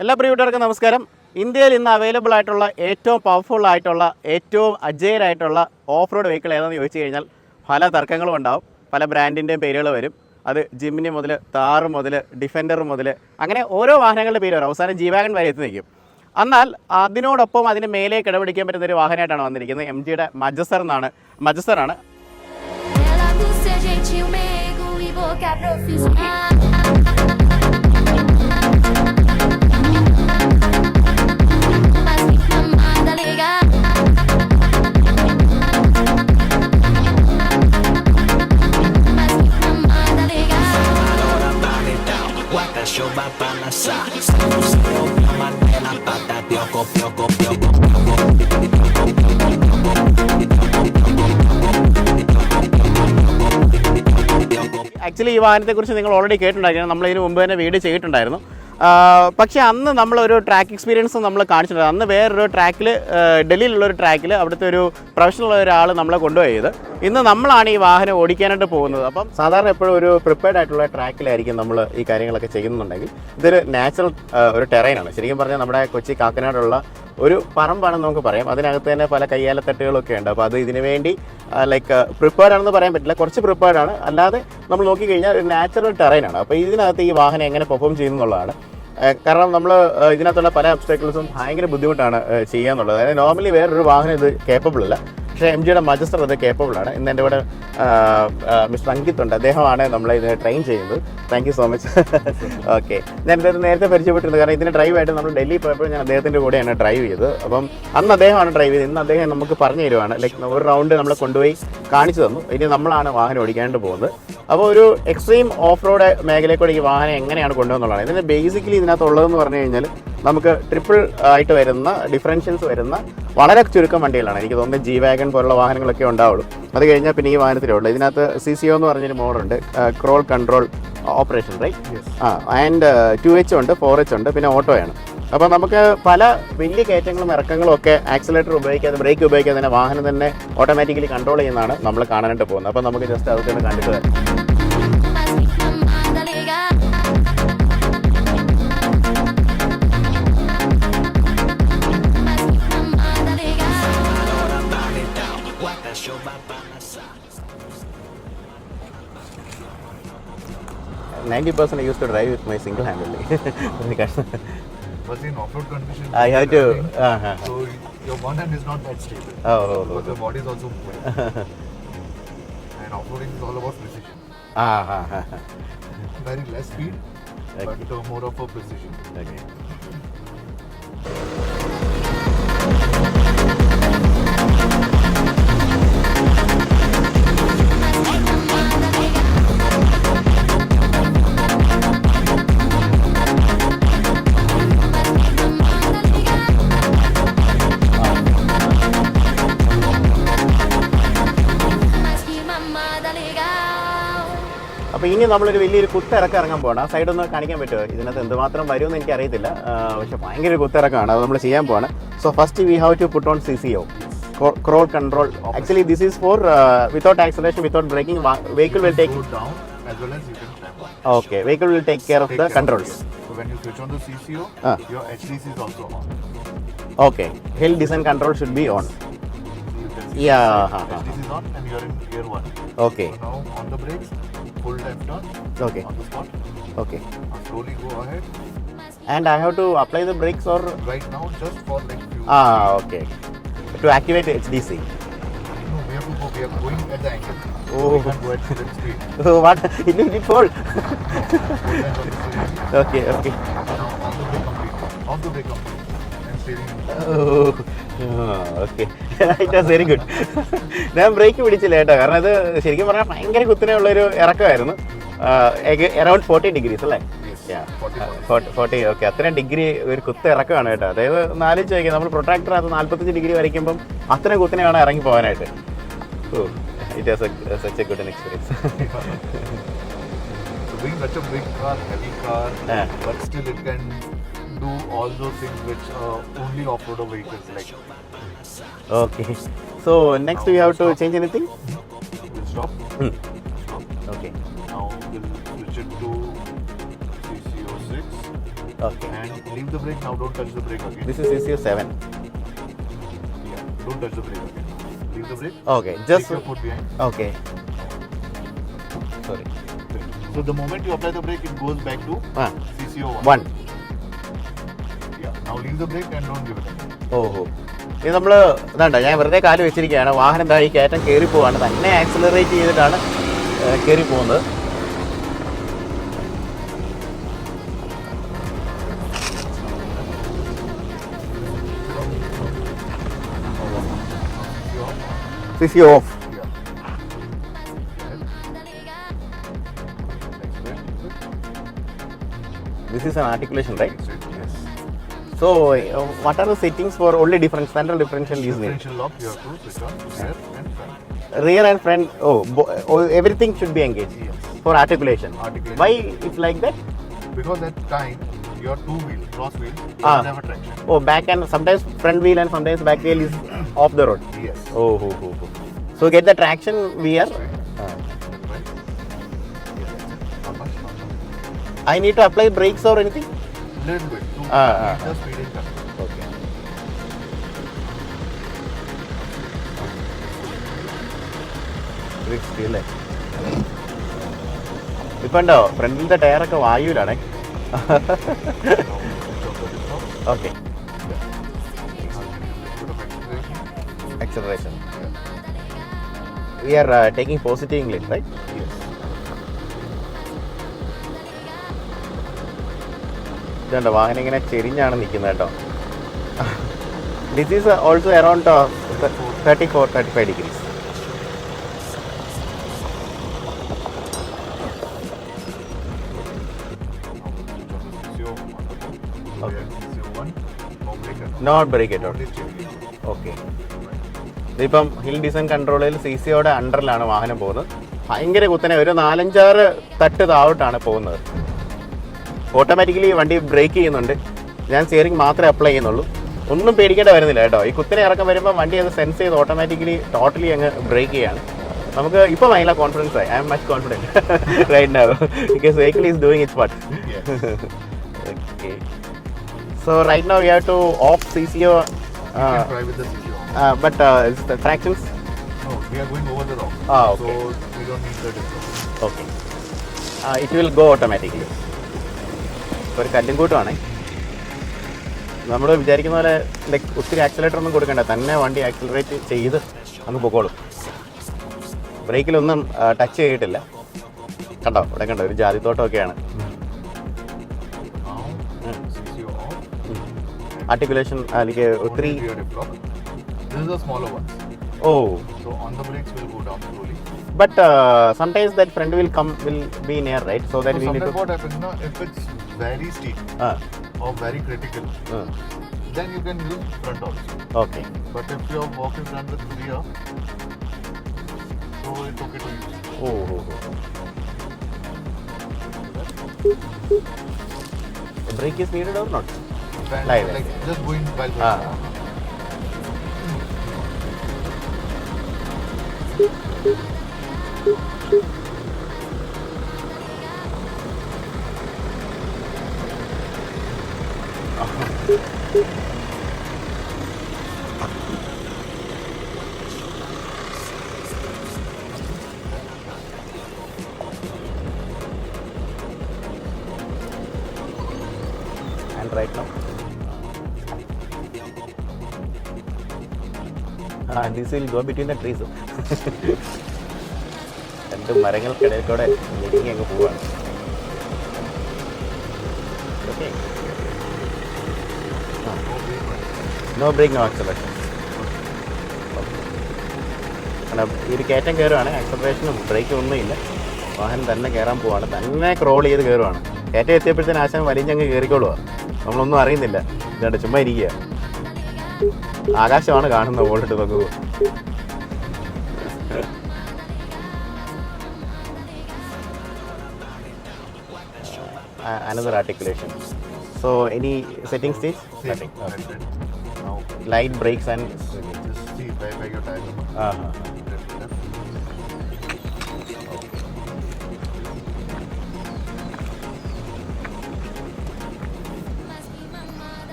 എല്ലാ പ്രിയപ്പെട്ടവർക്കും നമസ്കാരം. ഇന്ത്യയിൽ ഇന്ന് അവൈലബിൾ ആയിട്ടുള്ള ഏറ്റവും പവർഫുൾ ആയിട്ടുള്ള ഏറ്റവും അജയരായിട്ടുള്ള ഓഫ് റോഡ് വെഹിക്കിൾ ഏതാണെന്ന് ചോദിച്ചു കഴിഞ്ഞാൽ പല തർക്കങ്ങളും ഉണ്ടാവും. പല ബ്രാൻഡിൻ്റെയും പേരുകൾ വരും. അത് ജിമ്നി മുതൽ താറ് മുതൽ ഡിഫൻഡർ മുതൽ അങ്ങനെ ഓരോ വാഹനങ്ങളുടെ പേര് വരും. അവസാനം ജി-വാഗൺ വരെ എത്തി നിൽക്കും. എന്നാൽ അതിനോടൊപ്പം അതിന് മേലെ കിടപിടിക്കാൻ പറ്റുന്ന ഒരു വാഹനമായിട്ടാണ് വന്നിരിക്കുന്നത്. MGയുടെ മജസ്റ്ററാണ്. ആക്ച്വലി ഈ വാഹനത്തെക്കുറിച്ച് നിങ്ങൾ ഓൾറെഡി കേട്ടിട്ടുണ്ടായിരുന്നു. നമ്മളിതിന് മുമ്പ് തന്നെ വീഡിയോ ചെയ്തിട്ടുണ്ടായിരുന്നു. പക്ഷേ അന്ന് നമ്മളൊരു ട്രാക്ക് എക്സ്പീരിയൻസ് നമ്മൾ കാണിച്ചിട്ടുണ്ട്. അന്ന് വേറൊരു ട്രാക്കിൽ, ഡൽഹിയിലുള്ളൊരു ട്രാക്കിൽ അവിടുത്തെ ഒരു പ്രൊഫഷണൽ ഒരാൾ നമ്മളെ കൊണ്ടുപോയത്. ഇന്ന് നമ്മളാണ് ഈ വാഹനം ഓടിക്കാനായിട്ട് പോകുന്നത്. അപ്പം സാധാരണ എപ്പോഴും ഒരു പ്രിപ്പയർഡ് ആയിട്ടുള്ള ട്രാക്കിലായിരിക്കും നമ്മൾ ഈ കാര്യങ്ങളൊക്കെ ചെയ്യുന്നുണ്ടെങ്കിൽ ഇതൊരു നാച്ചുറൽ ഒരു ടെറൈനാണ്. ശരിക്കും പറഞ്ഞാൽ നമ്മുടെ കൊച്ചി കാക്കനാടുള്ള ഒരു പറമ്പാണെന്ന് നമുക്ക് പറയാം. അതിനകത്ത് തന്നെ പല കയ്യാലത്തട്ടുകളൊക്കെ ഉണ്ട്. അപ്പോൾ അത് ഇതിനു വേണ്ടി ലൈക്ക് പ്രിപ്പയർഡ് ആണെന്ന് പറയാൻ പറ്റില്ല, കുറച്ച് പ്രിപ്പയർഡ് ആണ്. അല്ലാതെ നമ്മൾ നോക്കിക്കഴിഞ്ഞാൽ ഒരു നാച്ചുറൽ ടെറൈനാണ്. അപ്പോൾ ഇതിനകത്ത് ഈ വാഹനം എങ്ങനെ പെർഫോം ചെയ്യുന്നുള്ളതാണ്. കാരണം നമ്മൾ ഇതിനകത്തുള്ള പല ഒബ്സ്റ്റാക്കിൾസും ഭയങ്കര ബുദ്ധിമുട്ടാണ് ചെയ്യാന്നുള്ളത്. അതായത് നോർമലി വേറൊരു വാഹനം ഇത് കേപ്പബിൾ അല്ല. പക്ഷേ MGയുടെ മജസ്റ്റർ അത് കേപ്പബിളാണ്. ഇന്ന് എൻ്റെ കൂടെ മിസ്റ്റർ അങ്കിത് ഉണ്ട്. അദ്ദേഹമാണ് നമ്മളെ ഇത് ട്രെയിൻ ചെയ്യുന്നത്. Thank you so much. Okay, ഞാനിത് നേരത്തെ പരിചയപ്പെട്ടിരുന്നു. കാരണം ഇതിന് ഡ്രൈവായിട്ട് നമ്മൾ ഡൽഹി പോയപ്പോൾ ഞാൻ അദ്ദേഹത്തിൻ്റെ കൂടെയാണ് ഡ്രൈവ് ചെയ്തത്. അപ്പം അന്ന് അദ്ദേഹമാണ് ഡ്രൈവ് ചെയ്തത്. ഇന്ന് അദ്ദേഹം നമുക്ക് പറഞ്ഞു തരുവാണ്. ലൈക്ക് ഒരു റൗണ്ട് നമ്മളെ കൊണ്ടുപോയി കാണിച്ചു തന്നു. ഇനി നമ്മളാണ് വാഹനം ഓടിക്കാണ്ട് പോകുന്നത്. അപ്പോൾ ഒരു എക്സ്ട്രീം ഓഫ് റോഡ് മേഖലയിൽ ഈ വാഹനം എങ്ങനെയാണ് കൊണ്ടുവന്നുള്ളതാണ്. ഇതിന് ബേസിക്കലി ഇതിനകത്തുള്ളതെന്ന് പറഞ്ഞു കഴിഞ്ഞാൽ നമുക്ക് ട്രിപ്പിൾ ആയിട്ട് വരുന്ന ഡിഫറൻഷ്യൽസ് വരുന്ന വളരെ ചുരുക്കം വണ്ടികളാണ്. എനിക്ക് തോന്നുന്നത് ജി-വാഗൺ പോലുള്ള വാഹനങ്ങളൊക്കെ ഉണ്ടാവുള്ളൂ. അത് കഴിഞ്ഞാൽ പിന്നെ ഈ വാഹനത്തിലുള്ളൂ. ഇതിനകത്ത് CCO എന്ന് പറഞ്ഞൊരു മോഡുണ്ട്, crawl control operation, right? And 2H ഉണ്ട്, 4H ഉണ്ട്, പിന്നെ ഓട്ടോയാണ്. അപ്പോൾ നമുക്ക് പല വലിയ കയറ്റങ്ങളും ഇറക്കങ്ങളും ഒക്കെ ആക്സിലേറ്റർ ഉപയോഗിക്കാതെ, ബ്രേക്ക് ഉപയോഗിക്കാതെ തന്നെ വാഹനം തന്നെ ഓട്ടോമാറ്റിക്കലി കൺട്രോൾ ചെയ്യുന്നതാണ് നമ്മൾ കാണാനായിട്ട് പോകുന്നത്. അപ്പോൾ നമുക്ക് ജസ്റ്റ് അതൊക്കെ ഒന്ന് കണ്ടിട്ട് വരാം. I used to drive with my single handedly. But in off-road conditions, I have to. So your one hand is not that stable. Because your body is also moving. And off-roading is all about precision. Very less speed, but more of a precision. Okay. അപ്പോൾ ഇനി നമ്മളൊരു വലിയൊരു കുത്തിറക്കം ഇറങ്ങാൻ പോകണം. ആ സൈഡൊന്ന് കാണിക്കാൻ പറ്റുമോ? ഇതിനകത്ത് എന്തുമാത്രം വരുമെന്ന് എനിക്കറിയത്തില്ല. പക്ഷേ ഭയങ്കര ഒരു കുത്തിറക്കമാണ്. അത് നമ്മൾ ചെയ്യാൻ പോവാണ്. So first we have to put on CCO, crawl control. Actually this is for without acceleration, without braking, vehicle will take down as well as you can climb up. Okay, vehicle will take care of the controls. So when you switch on the CCO, your HDC is also on. Okay, hill descent control should be on. You can see Yeah. HDC is on and you are in gear 1. Okay. So now on the brakes, full left turn. Okay. On the spot. Okay. Now slowly go ahead. And I have to apply the brakes or? Right now just for like few. Okay. To activate HDC. No, we have to go. We are going at the angle. Oh. We can't go at that speed. What? It will be full. Depends on the steering. Okay. Okay. Now on the brake complete. Off the brake complete. And steering. Okay, it was very good. ഞാൻ break പിടിച്ചില്ല കേട്ടോ. കാരണം അത് ശരിക്കും പറഞ്ഞാൽ ഭയങ്കര കുത്തനെയുള്ളൊരു ഇറക്കമായിരുന്നു. Around 40 degrees അല്ലേ? 40. Okay, അത്രയും ഡിഗ്രി ഒരു കുത്ത ഇറക്കമാണ് കേട്ടോ. അതായത് 4 ചോദിക്കുക, നമ്മൾ പ്രൊട്രാക്ടർ അത് 45 ഡിഗ്രി വരയ്ക്കുമ്പം അത്രയും കുത്തനെയാണ് ഇറങ്ങി പോകാനായിട്ട്. It was such A good experience. So being such a big car, heavy car, but still it can do all those things which only off-road vehicles like. Okay. So next we have to change anything? We'll stop. Okay. Now we'll switch it to CCO6. Okay. And leave the brake now. Don't touch the brake again. This is CCO 7. Yeah. Don't touch the brake again. Leave the brake. Okay, just Take your foot behind. okay. Sorry. So the moment you apply the brake, it goes back to Ah, CCO 1. 1. Yeah. Now leave the brake and don't give it again. ഓഹോ, ഇത് നമ്മൾ ഇതാണ്ട ഞാൻ വെറുതെ കാല് വെച്ചിരിക്കുകയാണ്. വാഹനം എന്താ ഈ കയറ്റം കയറി പോവാണ്, തന്നെ ആക്സിലറേറ്റ് ചെയ്തിട്ടാണ് കയറി പോകുന്നത്. CC off. Yeah. This is an articulation, right? Yes. So, what are the settings for only different central differential is there? Differential lock you have to switch on rear and front. Rear and front, everything should be engaged Yes. for articulation. Articulation. Why it's like that? Because at time your two wheel, cross wheel, Ah. doesn't have a traction. Oh, back and sometimes front wheel and sometimes back wheel is off the road. Yes. Oh, so get the traction we are. Right. Right. Yes. Not much. Not much. I need to apply brakes or anything? Little bit. To Ah, keep ah, the speed in control. Okay. അല്ലേ ഇപ്പം ഉണ്ടോ ഫ്രണ്ടിലത്തെ ടയറൊക്കെ വായുവിലാണേ. Okay, acceleration. We are taking positive English, right? Yes. ഇതുണ്ട് വാഹനം ഇങ്ങനെ ചെരിഞ്ഞാണ് നിൽക്കുന്നത് കേട്ടോ. This is also around 34-35 degrees. Okay. CCO1, no brake at all. Not brake at all. Only steering. Okay, ഇതിപ്പം ഹിൽ ഡിസൈൻ കൺട്രോളിൽ CCOയുടെ അണ്ടറിലാണ് വാഹനം പോകുന്നത്. ഭയങ്കര കുത്തനെ ഒരു 4-5 തട്ട് താഴോട്ടാണ് പോകുന്നത്. ഓട്ടോമാറ്റിക്കലി വണ്ടി ബ്രേക്ക് ചെയ്യുന്നുണ്ട്. ഞാൻ സ്റ്റിയറിംഗ് മാത്രമേ അപ്ലൈ ചെയ്യുന്നുള്ളൂ. ഒന്നും പേടിക്കേണ്ട വരുന്നില്ല കേട്ടോ. ഈ കുത്തനെ ഇറക്കം വരുമ്പോൾ വണ്ടി അത് സെൻസ് ചെയ്ത് ഓട്ടോമാറ്റിക്കലി ടോട്ടലി അങ്ങ് ബ്രേക്ക് ചെയ്യാണ്. നമുക്ക് ഇപ്പോൾ ഭയങ്കര കോൺഫിഡൻസ് ആയി. I'm much confident right now because vehicle is doing its part. Yes. Okay. So right now we have to off CCO, You can try with the CCO. but is the tractions? No, we are going over the rock. Okay. So we don't need the difference. Okay. It will go automatically. ഒരു കല്ലും കൂട്ടമാണേ. നമ്മൾ വിചാരിക്കുന്ന പോലെ like ഒത്തിരി accelerator ഒന്നും കൊടുക്കണ്ട, തന്നെ വണ്ടി ആക്സിലറേറ്റ് ചെയ്ത് അങ്ങ് പൊക്കോളും. ബ്രേക്കിലൊന്നും ടച്ച് ചെയ്തിട്ടില്ല. കണ്ടോ, ഇവിടെ കണ്ടോ ഒരു ജാതിത്തോട്ടമൊക്കെയാണ്. Now, CCO off. ആർട്ടിക്കുലേഷൻ അല്ലെങ്കിൽ ഒത്തിരി. Only rear diff lock. This is the smaller one. Oh, So on the brakes will go down slowly. but sometimes that front will be near, right? So that So we need sometimes to. what happens now, if it's very steep or very critical, then you can use front also. Okay. But if your walk is done with rear, so it's okay to use. Oh. The brake is needed or not? Then, Like like that. just going while going Ah. down. And right now? This will go between the trees. രണ്ട് മരങ്ങൾക്കിടയിൽ കൂടെ ഞെരുങ്ങി അങ്ങ് പോവാണ്. Okay, no brake no acceleration. കാരണം ഈ ഒരു കയറ്റം കയറുവാണ്, ആക്സലറേഷനും ബ്രേക്കും ഒന്നുമില്ല. വാഹനം തന്നെ കയറാൻ പോവാണ്, തന്നെ ക്രോൾ ചെയ്ത് കയറുവാണ്. കയറ്റം എത്തിയപ്പോഴത്തേന് ആശാൻ വലിഞ്ഞങ്ങ് കയറിക്കോളുക. നമ്മളൊന്നും അറിയുന്നില്ല, ഇതാണ്ട് ചുമ്മാ ഇരിക്കുക. ആകാശമാണ് കാണുന്നത് മുകളിട്ട് നോക്കുക. Another articulation. So any setting stage? Same. Nothing. That's it. Now Light brakes and. just see where your tire number. Left, left.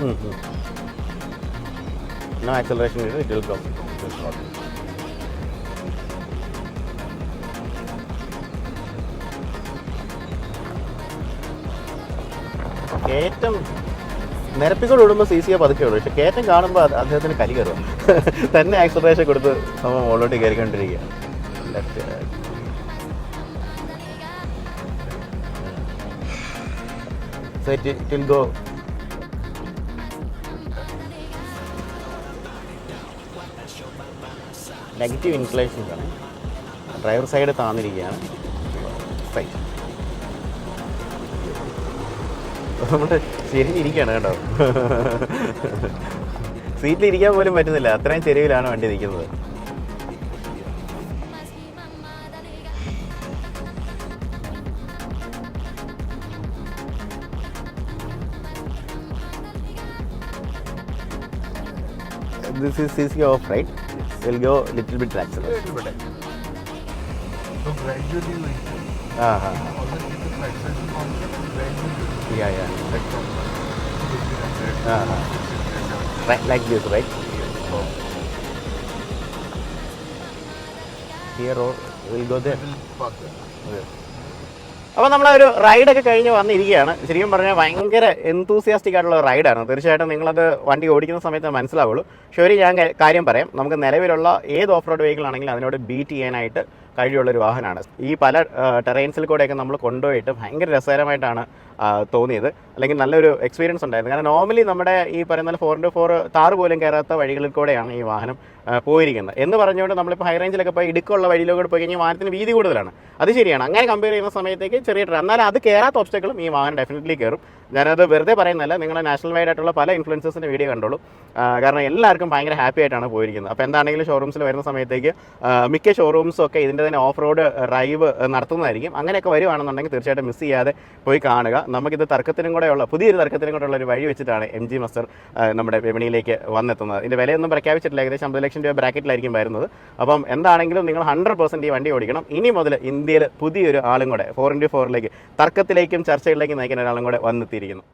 No acceleration needed, it will go. കയറ്റം നിരപ്പിക്കൂടെ വിടുമ്പോൾ CC പതുക്കെ ഉള്ളൂ, പക്ഷെ കയറ്റം കാണുമ്പോൾ അദ്ദേഹത്തിന് കലി കയറും. തന്നെ ആക്സലറേഷൻ കൊടുത്ത് നമ്മൾ മുകളിലോട്ട് കയറിക്കൊണ്ടിരിക്കുക. Left so it will go. Negative inclinations ആണ്. Driver side താന്നിരിക്കുകയാണ്. റൈറ്റ് നമ്മൾ ചെരിഞ്ഞിരിക്കുകയാണ് കേട്ടോ. സീറ്റിൽ ഇരിക്കാൻ പോലും പറ്റുന്നില്ല, അത്രയും ചെരിവിലാണ് വണ്ടി നിൽക്കുന്നത്. This is CC off, right? We'll go little bit acceleration. So gradually like always keep the acceleration constant and gradually Yeah. like Right, like this, right? Here or we'll go there. will park there. അപ്പോൾ നമ്മളൊരു റൈഡൊക്കെ കഴിഞ്ഞ് വന്നിരിക്കുകയാണ്. ശരിക്കും പറഞ്ഞാൽ ഭയങ്കര enthusiastic ആയിട്ടുള്ള റൈഡാണ്. തീർച്ചയായിട്ടും നിങ്ങളത് വണ്ടി ഓടിക്കുന്ന സമയത്ത് മനസ്സിലാവുള്ളൂ. പക്ഷേ ഒരു ഞാൻ കാര്യം പറയാം, നമുക്ക് നിലവിലുള്ള ഏത് ഓഫ് റോഡ് വെഹിക്കിൾ ആണെങ്കിലും അതിനോട് ബീറ്റ് ചെയ്യാനായിട്ട് കഴിവുള്ളൊരു വാഹനമാണ്. ഈ പല ടെറൈൻസിൽ കൂടെയൊക്കെ നമ്മൾ കൊണ്ടുപോയിട്ട് ഭയങ്കര രസകരമായിട്ടാണ് തോന്നിയത്, അല്ലെങ്കിൽ നല്ലൊരു എക്സ്പീരിയൻസ് ഉണ്ടായിരുന്നു. കാരണം നോർമലി നമ്മുടെ ഈ പറയുന്ന 4x4 താറ് പോലും കയറാത്ത വഴികളിൽ കൂടെയാണ് ഈ വാഹനം പോയിരിക്കുന്നത്. എന്ന് പറഞ്ഞുകൊണ്ട് നമ്മളിപ്പോൾ ഹൈ റേഞ്ചിലൊക്കെ പോയി ഇടുക്കമുള്ള വഴിയിലൂടെ പോയി കഴിഞ്ഞാൽ വാഹനത്തിന് വീതി കൂടുതലാണ്. അത് ശരിയാണ്. അങ്ങനെ കമ്പയർ ചെയ്യുന്ന സമയത്തേക്ക് ചെറിയ എന്നാലും അത് കയറാത്ത ഒബ്സ്റ്റക്കിളും ഈ വാഹനം ഡെഫിനറ്റ്ലി കയറും. ഞാനത് വെറുതെ പറയുന്നതല്ല, നിങ്ങളുടെ നാഷണൽ വൈഡ് ആയിട്ടുള്ള പല ഇൻഫ്ലുവൻസേഴ്സിൻ്റെ വീഡിയോ കണ്ടോളൂ. കാരണം എല്ലാവർക്കും ഭയങ്കര ഹാപ്പി ആയിട്ടാണ് പോയിരിക്കുന്നത്. അപ്പോൾ എന്താണെങ്കിലും ഷോറൂംസിൽ വരുന്ന സമയത്തേക്ക് മിക്ക ഷോറൂംസും ഒക്കെ ഇതിൻ്റെ തന്നെ ഓഫ് റോഡ് ഡ്രൈവ് നടത്തുന്നതായിരിക്കും. അങ്ങനെയൊക്കെ വരുവാണെന്നുണ്ടെങ്കിൽ തീർച്ചയായിട്ടും മിസ് ചെയ്യാതെ പോയി കാണുക. നമുക്കിത് തർക്കത്തിനും കൂടെയുള്ള പുതിയൊരു തർക്കത്തിനും കൂടെയുള്ള ഒരു വഴി വെച്ചിട്ടാണ് MG മസ്റ്റർ നമ്മുടെ വിപണിയിലേക്ക് വന്നെത്തുന്നത്. ഇതിൻ്റെ വിലയൊന്നും പ്രഖ്യാപിച്ചിട്ടില്ല, ഏകദേശം 50 ലക്ഷം രൂപ ബ്രാക്കറ്റിലായിരിക്കും വരുന്നത്. അപ്പം എന്താണെങ്കിലും നിങ്ങൾ 100% ഈ വണ്ടി ഓടിക്കണം. ഇനി മുതൽ ഇന്ത്യയിൽ പുതിയൊരു ആളും കൂടെ 4x4ലേക്ക് തർക്കത്തിലേക്കും ചർച്ചകളിലേക്കും നയിക്കുന്ന ഒരാളും കൂടെ വന്നെത്തിയിരിക്കുന്നു.